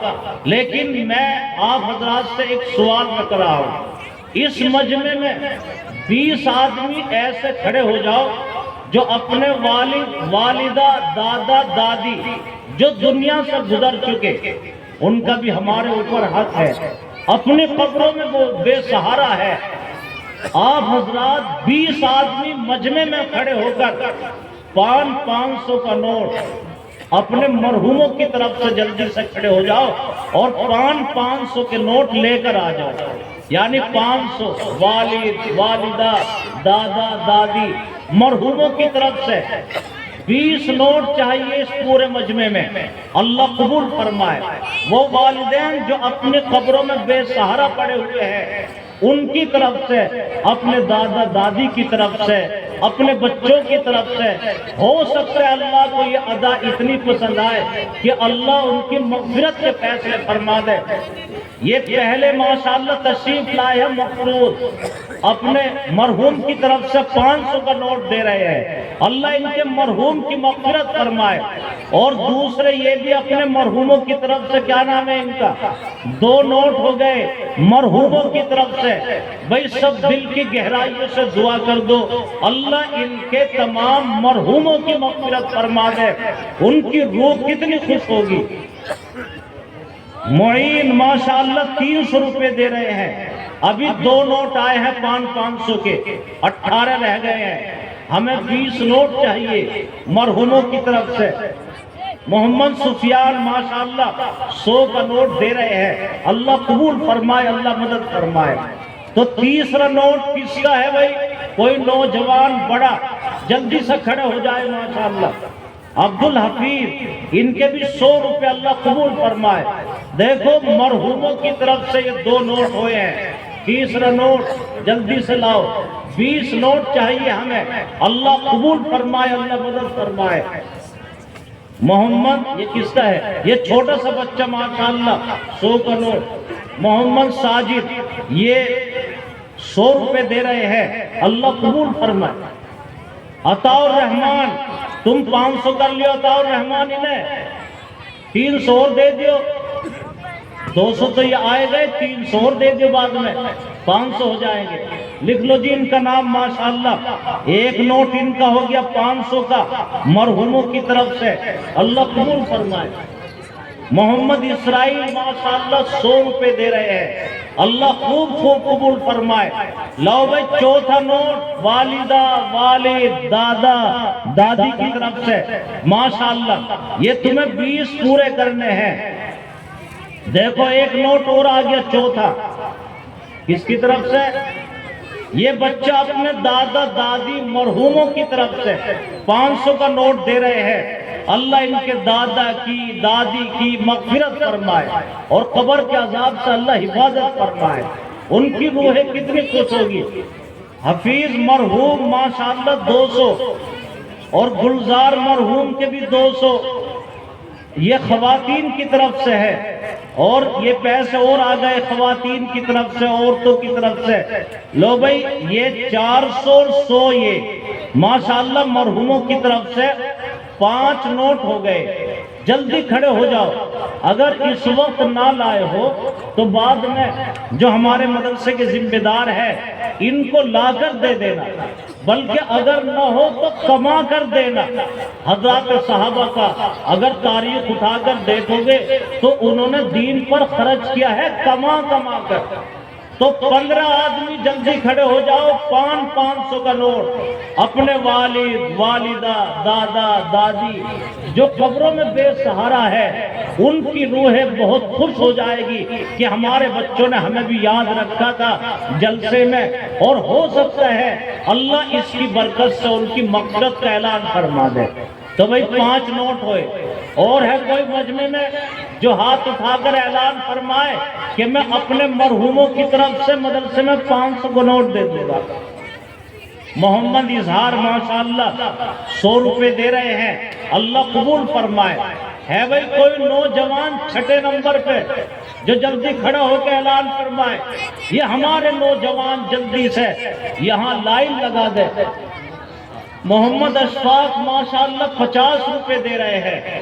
لیکن میں آپ حضرات سے ایک سوال میں کر رہا ہوں۔ اس مجمع میں 20 آدمی ایسے کھڑے ہو جاؤ جو اپنے والد، والدہ، دادا، دادی جو دنیا سے گزر چکے، ان کا بھی ہمارے اوپر حق ہے، اپنے قبروں میں وہ بے سہارا ہے۔ آپ حضرات 20 آدمی مجمع میں کھڑے ہو کر 500 کا نوٹ اپنے مرحوموں کی طرف سے جلدی سے کھڑے ہو جاؤ، اور 500 کے نوٹ لے کر آ جاؤ، یعنی 500 والد، والدہ، دادا، دادی مرحوموں کی طرف سے 20 نوٹ چاہیے اس پورے مجمع میں، اللہ قبول فرمائے۔ وہ والدین جو اپنے قبروں میں بے سہارا پڑے ہوئے ہیں، ان کی طرف سے، اپنے دادا دادی کی طرف سے، اپنے بچوں کی طرف سے، ہو سکتا ہے اللہ کو یہ ادا اتنی پسند آئے کہ اللہ ان کی مغفرت کے فیصلے فرما دے۔ یہ پہلے ماشاءاللہ تشریف لائے ہیں مفروض، اپنے مرحوم کی طرف سے 500 کا نوٹ دے رہے ہیں، اللہ ان کے مرحوم کی مغفرت فرمائے۔ اور دوسرے یہ بھی اپنے مرحوموں کی طرف سے، کیا نام ہے ان کا، 2 نوٹ ہو گئے مرحوموں کی طرف سے۔ بھائی سب دل کی گہرائیوں سے دعا کر دو، اللہ ان کے تمام مرحوموں کی مغفرت فرما دے، ان کی روح کتنی خوش ہوگی۔ معین ماشاءاللہ 300 روپے دے رہے ہیں، ابھی 2 نوٹ آئے ہیں 500 کے، 18 رہ گئے ہیں، ہمیں 20 نوٹ چاہیے مرحوموں کی طرف سے۔ محمد سفیان ماشاءاللہ 100 کا نوٹ دے رہے ہیں، اللہ قبول فرمائے، اللہ مدد فرمائے۔ تو تیسرا نوٹ کس کا ہے بھائی؟ کوئی نوجوان بڑا جلدی سے کھڑے ہو جائے ماشاءاللہ۔ عبد الحفیظ ان کے بھی 100 روپے اللہ قبول فرمائے۔ دیکھو مرحوموں کی طرف سے یہ 2 نوٹ ہوئے ہیں، تیسرا نوٹ جلدی سے لاؤ، 20 نوٹ چاہیے ہمیں، اللہ قبول فرمائے، اللہ مدد فرمائے۔ محمد، یہ کس کا ہے؟ یہ چھوٹا سا بچہ ماشاءاللہ 100 کا نوٹ۔ محمد ساجد یہ 100 روپے دے رہے ہیں، اللہ قبول فرمائے۔ عطا الرحمان تم 500 کر لیو، عطا الرحمان انہیں 300 اور دے دیو، 200 تو یہ آئے گئے، 300 اور دے دیو، بعد میں 500 ہو جائیں گے۔ لکھ لو جی ان کا نام ماشاءاللہ، ایک نوٹ ان کا ہو گیا 500 کا مرحوموں کی طرف سے، اللہ قبول فرمائے۔ محمد اسرائیل ماشاءاللہ 100 روپے دے رہے ہیں، اللہ خوب قبول فرمائے۔ لاؤ بھائی چوتھا نوٹ والدہ، والد، دادا، دادی کی طرف سے ماشاءاللہ، یہ تمہیں 20 پورے کرنے ہیں۔ دیکھو ایک نوٹ اور آ گیا چوتھا، کس کی طرف سے؟ یہ بچہ اپنے دادا دادی مرحوموں کی طرف سے 500 کا نوٹ دے رہے ہیں، اللہ ان کے دادا کی دادی کی مغفرت فرمائے اور قبر کے عذاب سے اللہ حفاظت فرمائے. ان کی روحیں کتنی خوش ہوگی. حفیظ مرحوم ماشاءاللہ 200 اور گلزار مرحوم کے بھی 200. یہ خواتین کی طرف سے ہے اور یہ پیسے اور آ گئے خواتین کی طرف سے عورتوں کی طرف سے. لو بھائی یہ 400 اور 100 یہ ماشاءاللہ مرحوموں کی طرف سے 5 نوٹ ہو گئے. جلدی کھڑے ہو جاؤ. اگر اس وقت نہ لائے ہو تو بعد میں جو ہمارے مدرسے کے ذمہ دار ہیں ان کو لا کر دے دینا، بلکہ اگر نہ ہو تو کما کر دینا. حضرات صحابہ کا اگر تاریخ اٹھا کر دیکھو گے تو انہوں نے دین پر خرچ کیا ہے کما کر. تو 15 آدمی جلدی کھڑے ہو جاؤ. 500 کا نوٹ اپنے والد والدہ دادا دادی جو قبروں میں بے سہارا ہے ان کی روحیں بہت خوش ہو جائے گی کہ ہمارے بچوں نے ہمیں بھی یاد رکھا تھا جلسے میں، اور ہو سکتا ہے اللہ اس کی برکت سے ان کی مغفرت کا اعلان فرما دے. تو بھئی 5 نوٹ ہوئے. اور ہے کوئی مجمع میں جو ہاتھ اٹھا کر اعلان فرمائے کہ میں اپنے مرحوموں کی طرف سے مدرسے میں 500 کو نوٹ دے دوں گا. محمد اظہار ماشاءاللہ 100 روپے دے رہے ہیں، اللہ قبول فرمائے. ہے بھئی کوئی نوجوان 6 نمبر پہ جو جلدی کھڑا ہو کے اعلان فرمائے. یہ ہمارے نوجوان جلدی سے یہاں لائن لگا دے. محمد اشفاق ماشاءاللہ 50 روپے دے رہے ہیں.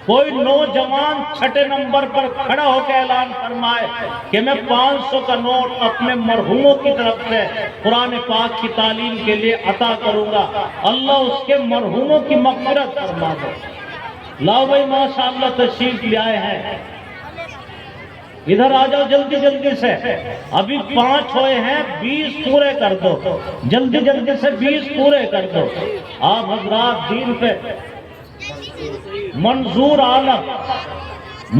کوئی نوجوان 6 نمبر پر کھڑا ہو کے اعلان فرمائے کہ میں 500 کا نوٹ اپنے مرحوموں کی طرف سے قرآن پاک کی تعلیم کے لیے عطا کروں گا، اللہ اس کے مرحوموں کی مغفرت فرما دے. لاؤ بھائی ماشاءاللہ تشریف لے آئے ہیں. ادھر آ جاؤ جلدی سے. ابھی 5 ہوئے ہیں، 20 پورے کر دو. جلدی سے 20 پورے کر دو. آپ حضرات دین پہ منظور عالم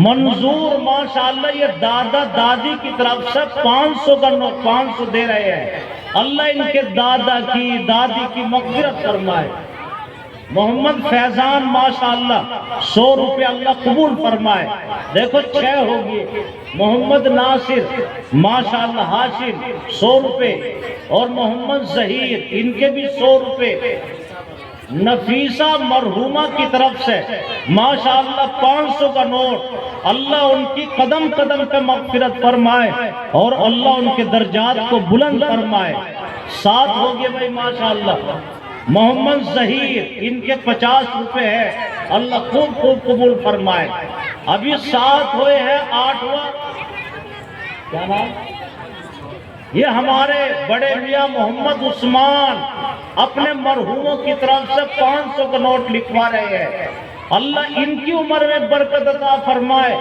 منظور ماشاءاللہ یہ دادا دادی کی طرف سے 500 کا نوٹ 500 دے رہے ہیں. اللہ ان کے دادا کی دادی کی مغفرت فرمائے. محمد فیضان ماشاءاللہ 100 روپے اللہ قبول فرمائے. دیکھو 6 ہوگی. محمد ناصر ماشاءاللہ ہاشم 100 روپے اور محمد ظہیر ان کے بھی 100 روپے. نفیسہ مرحومہ کی طرف سے ماشاءاللہ 500 کا نوٹ. اللہ ان کی قدم پہ مغفرت فرمائے اور اللہ ان کے درجات کو بلند فرمائے. 7 ہوگئے بھائی ماشاءاللہ. محمد ظہیر ان کے 50 روپے ہے، اللہ خوب قبول فرمائے. ابھی 7 ہوئے ہیں. 8 ہوا کیا نام؟ یہ ہمارے بڑے میاں محمد عثمان اپنے مرحوموں کی طرف سے 500 کا نوٹ لکھوا رہے ہیں. اللہ ان کی عمر میں برکت عطا فرمائے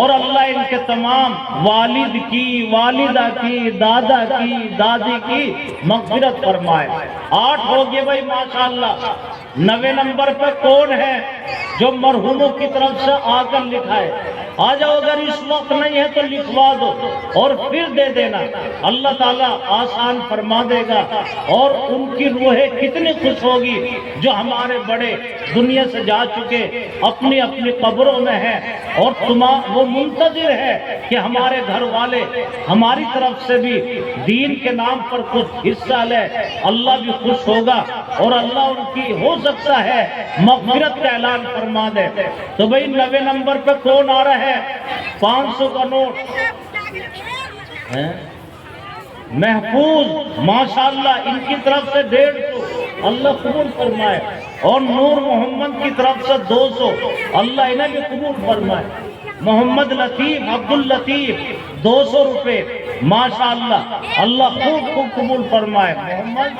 اور اللہ ان کے تمام والد کی والدہ کی دادا کی دادی کی مغفرت فرمائے. 8 ہو گئے بھائی ماشاءاللہ. 9 نمبر پہ کون ہے جو مرحوموں کی طرف سے آ کر لکھائے؟ آ جاؤ. اگر اس وقت نہیں ہے تو لکھوا دو اور پھر دے دینا. اللہ تعالیٰ آسان فرما دے گا اور ان کی روحیں کتنی خوش ہوگی جو ہمارے بڑے دنیا سے جا چکے اپنی قبروں میں ہیں اور وہ منتظر ہے کہ ہمارے گھر والے ہماری طرف سے بھی دین کے نام پر کچھ حصہ لے. اللہ بھی خوش ہوگا اور اللہ ان کی ہو سکتا ہے مغفرت کا اعلان فرما دے. تو بھئی 9 نمبر پہ کون آ رہا ہے؟ 500 کا نوٹ. محفوظ ماشاءاللہ ان کی طرف سے 150 اللہ قبول فرمائے اور نور محمد کی طرف سے 200 اللہ انہیں بھی قبول فرمائے. محمد لطیف عبداللطیف 200 روپے ماشاءاللہ اللہ خوب قبول فرمائے. محمد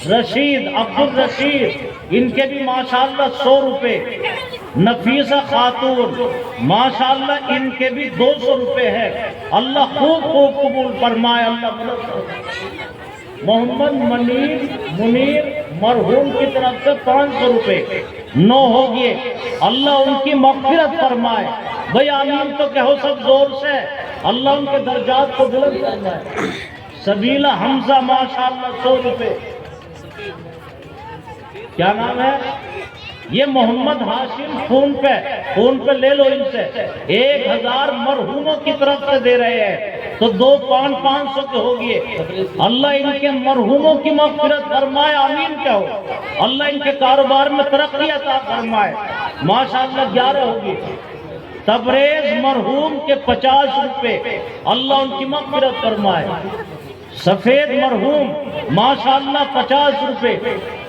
رشید عبدالرشید ان کے بھی ماشاءاللہ 100 روپے. نفیسہ خاتون ماشاءاللہ ان کے بھی 200 روپے ہے. اللہ خوب قبول فرمائے. اللہ محمد منیر مرحوم کی طرف سے 500 روپے. 9 ہو گئے. اللہ ان کی مغفرت فرمائے. بھئی آمین تو کہو سب زور سے. اللہ ان کے درجات کو بلند فرمائے. سبیلہ حمزہ ماشاءاللہ 100 روپے. کیا نام ہے؟ یہ محمد ہاشم فون پہ لے لو ان سے 1000 مرحوموں کی طرف سے دے رہے ہیں تو 500 کے ہو گئے۔ اللہ ان کے مرحوموں کی مغفرت فرمائے، آمین کہو۔ اللہ ان کے کاروبار میں ترقی عطا فرمائے، ماشاءاللہ 11 ہوگی۔ تبریز مرحوم کے 50 روپے، اللہ ان کی مغفرت فرمائے۔ سفید مرحوم ماشاءاللہ 50 روپے،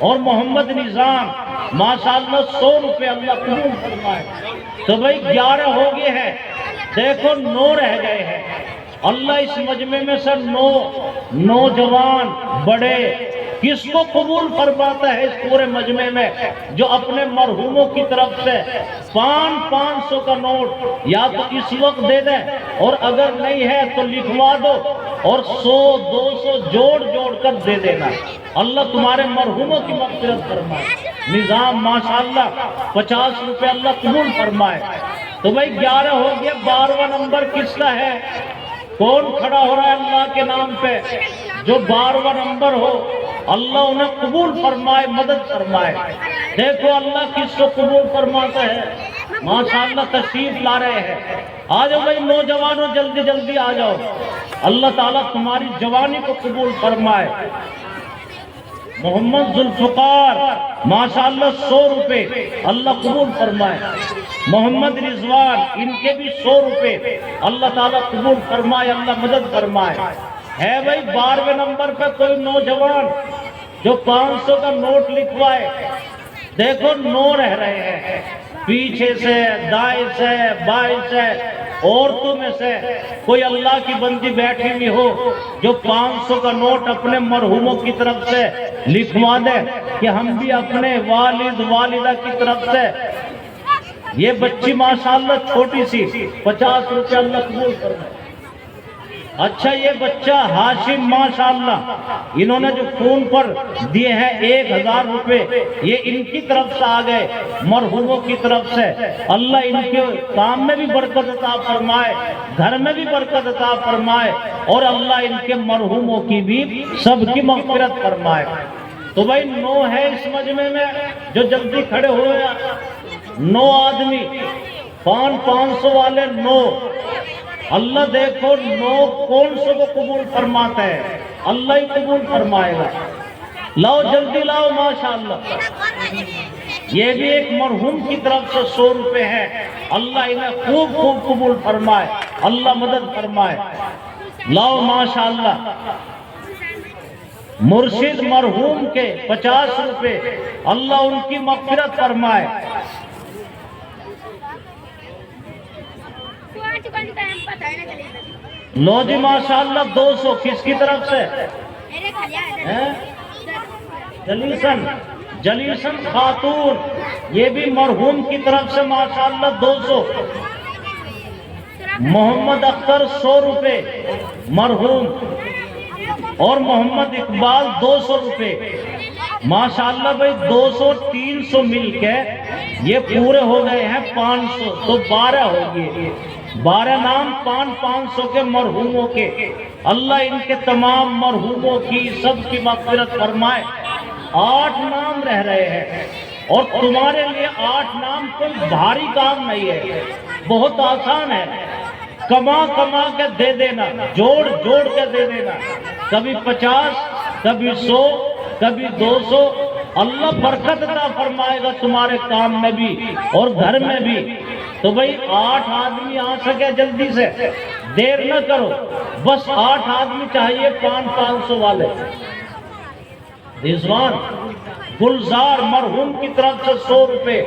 اور محمد نظام ماشاءاللہ 100 روپے، اللہ قبول فرمائے۔ تو بھائی 11 ہو گئے ہیں، دیکھو 9 رہ گئے ہیں۔ اللہ اس مجمع میں سے 9 نوجوان بڑے کس کو قبول فرماتا ہے اس پورے مجمع میں، جو اپنے مرحوموں کی طرف سے 500 کا نوٹ یا تو اس وقت دے دیں، اور اگر نہیں ہے تو لکھوا دو، اور 100 200 جوڑ کر دے دینا۔ اللہ تمہارے مرحوموں کی مغفرت فرمائے۔ نظام ماشاءاللہ 50 روپے، اللہ قبول فرمائے۔ تو بھائی 11 ہو گیا، 12واں نمبر کس کا ہے؟ کون کھڑا ہو رہا ہے اللہ کے نام پہ؟ جو 12واں نمبر ہو اللہ انہیں قبول فرمائے، مدد فرمائے۔ دیکھو اللہ کس کو قبول فرماتا ہے، ماشاءاللہ تشریف لا رہے ہیں۔ آ جاؤ بھائی نوجوانوں، جلدی جلدی آ جاؤ، اللہ تعالیٰ تمہاری جوانی کو قبول فرمائے۔ محمد ذوالفقار ماشاءاللہ 100 روپے، اللہ قبول فرمائے۔ محمد رضوان ان کے بھی 100 روپے، اللہ تعالیٰ قبول فرمائے، اللہ مدد فرمائے۔ ہے بھائی 12ویں نمبر پہ کوئی نوجوان جو 500 کا نوٹ لکھوائے؟ دیکھو 9 رہ رہے ہیں، پیچھے سے دائیں سے بائیں سے عورتوں میں سے کوئی اللہ کی بندی بیٹھی ہوئی ہو جو 500 کا نوٹ اپنے مرحوموں کی طرف سے لکھوا دے کہ ہم بھی اپنے والد والدہ کی طرف سے، یہ بچی ماشاءاللہ چھوٹی سی 50 روپے، اللہ قبول فرمائے۔ اچھا یہ بچہ ہاشم ماشاءاللہ انہوں نے جو فون پر دیے ہیں 1000 روپے، یہ ان کی طرف سے آ گئے، مرحوموں کی طرف سے۔ اللہ ان کے کام میں بھی برکت عطا فرمائے، گھر میں بھی برکت عطا فرمائے، اور اللہ ان کے مرحوموں کی بھی سب کی مغفرت فرمائے۔ تو بھائی 9 ہے اس مجمع میں جو جلدی کھڑے ہوئے، 9 آدمی، 500 والے 9۔ اللہ دیکھو 9 کون سو کو قبول فرماتا ہے، اللہ ہی قبول فرمائے گا۔ لاؤ جلدی لاؤ ماشاءاللہ۔ یہ بھی ایک مرحوم کی طرف سے 100 روپے ہیں، اللہ انہیں خوب قبول فرمائے، اللہ مدد فرمائے۔ لاؤ ماشاءاللہ۔ مرشد مرحوم کے 50 روپے، اللہ ان کی مغفرت فرمائے۔ لو جی ماشاءاللہ 200 کس کی طرف سے؟ جلیسن خاتون، یہ بھی مرحوم کی طرف سے ماشاءاللہ 200۔ محمد اختر 100 روپے مرحوم، اور محمد اقبال 200 روپے۔ ماشاءاللہ بھائی 200 300 مل کے یہ پورے ہو گئے ہیں 500، تو 12 ہو گئے۔ 12 نام 500 کے مرحوموں کے، اللہ ان کے تمام مرحوموں کی سب کی مغفرت فرمائے۔ 8 نام رہ رہے ہیں، اور تمہارے لیے 8 نام کوئی بھاری کام نہیں ہے، بہت آسان ہے۔ کما کے دے دینا، جوڑ کے دے دینا، کبھی 50، کبھی 100، کبھی 200۔ اللہ برکت عطا فرمائے گا تمہارے کام میں بھی اور گھر میں بھی۔ تو بھئی 8 آدمی آ سکے جلدی سے، دیر نہ کرو، بس 8 آدمی چاہیے 500 والے۔ رضوان گلزار مرحوم کی طرف سے 100 روپے،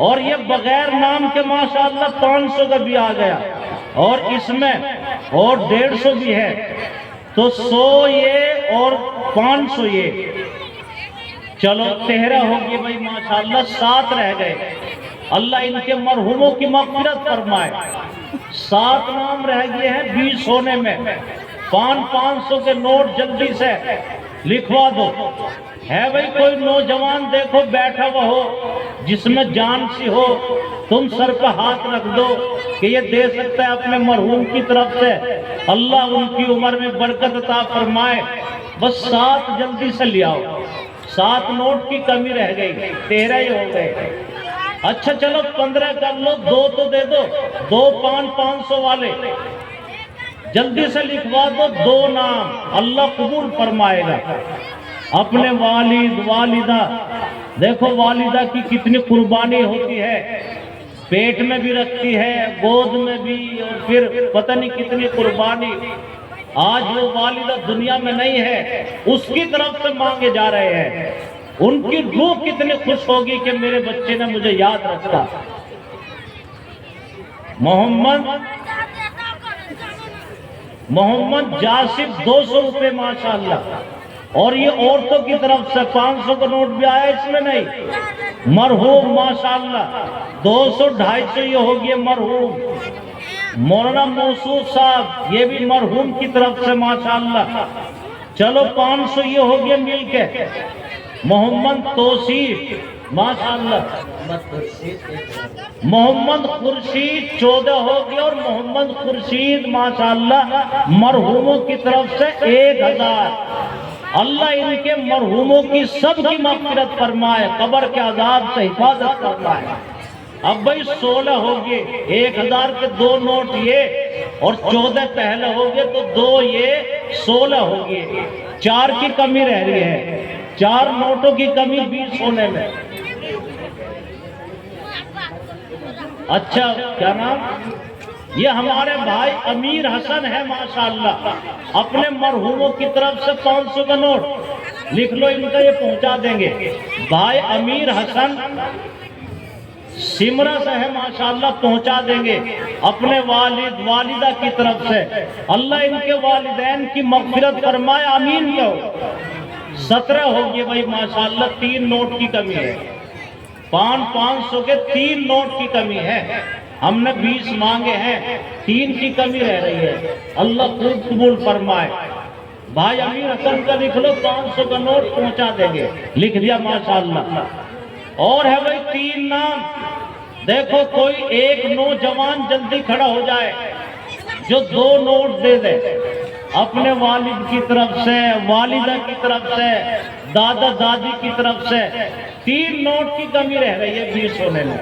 اور یہ بغیر نام کے ماشاءاللہ 500 کا بھی آ گیا، اور اس میں اور 150 بھی ہے، تو 100 یہ اور 500 یہ، چلو 13 ہوگی بھائی ماشاءاللہ، 7 رہ گئے۔ اللہ ان کے مرحوموں کی مغفرت فرمائے۔ 7 نام رہ گئے ہیں 20 ہونے میں۔ 500 کے نوٹ جلدی سے لکھوا دو۔ ہے بھائی کوئی نوجوان دیکھو بیٹھا ہوا ہو جس میں جان سی ہو، تم سر پہ ہاتھ رکھ دو کہ یہ دے سکتا ہے اپنے مرحوم کی طرف سے، اللہ ان کی عمر میں برکت عطا فرمائے۔ بس 7 جلدی سے لے آؤ، 7 نوٹ کی کمی رہ گئی، 13 ہی ہو گئے۔ اچھا چلو 15 کر لو، 2 تو دے دو، 2 500 والے جلدی سے لکھوا دو، 2 نام اللہ قبول فرمائے گا۔ اپنے والد والدہ، دیکھو والدہ کی کتنی قربانی ہوتی ہے، پیٹ میں بھی رکھتی ہے، گود میں بھی، اور پھر پتہ نہیں کتنی قربانی۔ آج وہ والدہ دنیا میں نہیں ہے، اس کی طرف سے مانگے جا رہے ہیں۔ ان کی روح کتنی خوش ہوگی کہ میرے بچے نے مجھے یاد رکھا۔ محمد جاسف 200 روپے ماشاءاللہ، اور یہ عورتوں کی طرف سے 500 کا نوٹ بھی آیا اس میں نہیں، مرحوم ماشاءاللہ 200 250 یہ ہوگی مرحوم۔ مولانا موصوف صاحب یہ بھی مرحوم کی طرف سے ماشاءاللہ، چلو 500 یہ ہوگی مل کے۔ محمد توصیف ماشاءاللہ، محمد خورشید 14 ہوگی، اور محمد خورشید ماشاءاللہ مرحوموں کی طرف سے 1000۔ اللہ ان کے مرحوموں کی سب کی مغفرت فرمائے، قبر کے عذاب سے حفاظت فرمائے۔ اب بھائی 16 ہوگی، 1000 کے 2 نوٹ یہ، اور 14 پہلے ہوگے تو 2 یہ 16 ہوگی، 4 کی کمی رہ رہی ہے، 4 نوٹوں کی کمی 20 ہونے میں۔ اچھا کیا نام؟ یہ ہمارے بھائی امیر حسن ہے ماشاءاللہ، اپنے مرحوموں کی طرف سے 500 کا نوٹ لکھ لو، ان کا یہ پہنچا دیں گے۔ بھائی امیر حسن سمرا سے ہے ماشاءاللہ، پہنچا دیں گے اپنے والد والدہ کی طرف سے۔ اللہ ان کے والدین کی مغفرت فرمائے، آمین کہو۔ 17 ہوگی بھائی ماشاءاللہ، 3 نوٹ کی کمی ہے، 500 کے 3 نوٹ کی کمی ہے، ہم نے 20 مانگے ہیں، 3 کی کمی رہ رہی ہے، اللہ خوب قبول فرمائے۔ بھائی امیر حسن کا لکھ لو، 500 کا نوٹ پہنچا دیں گے، لکھ دیا ماشاءاللہ۔ اور ہے بھائی 3 نام، دیکھو کوئی ایک نوجوان جلدی کھڑا ہو جائے جو 2 نوٹ دے دے، اپنے والد کی طرف سے، والدہ کی طرف سے، دادا دادی کی طرف سے۔ 3 نوٹ کی کمی رہ رہی ہے 20 ہونے میں۔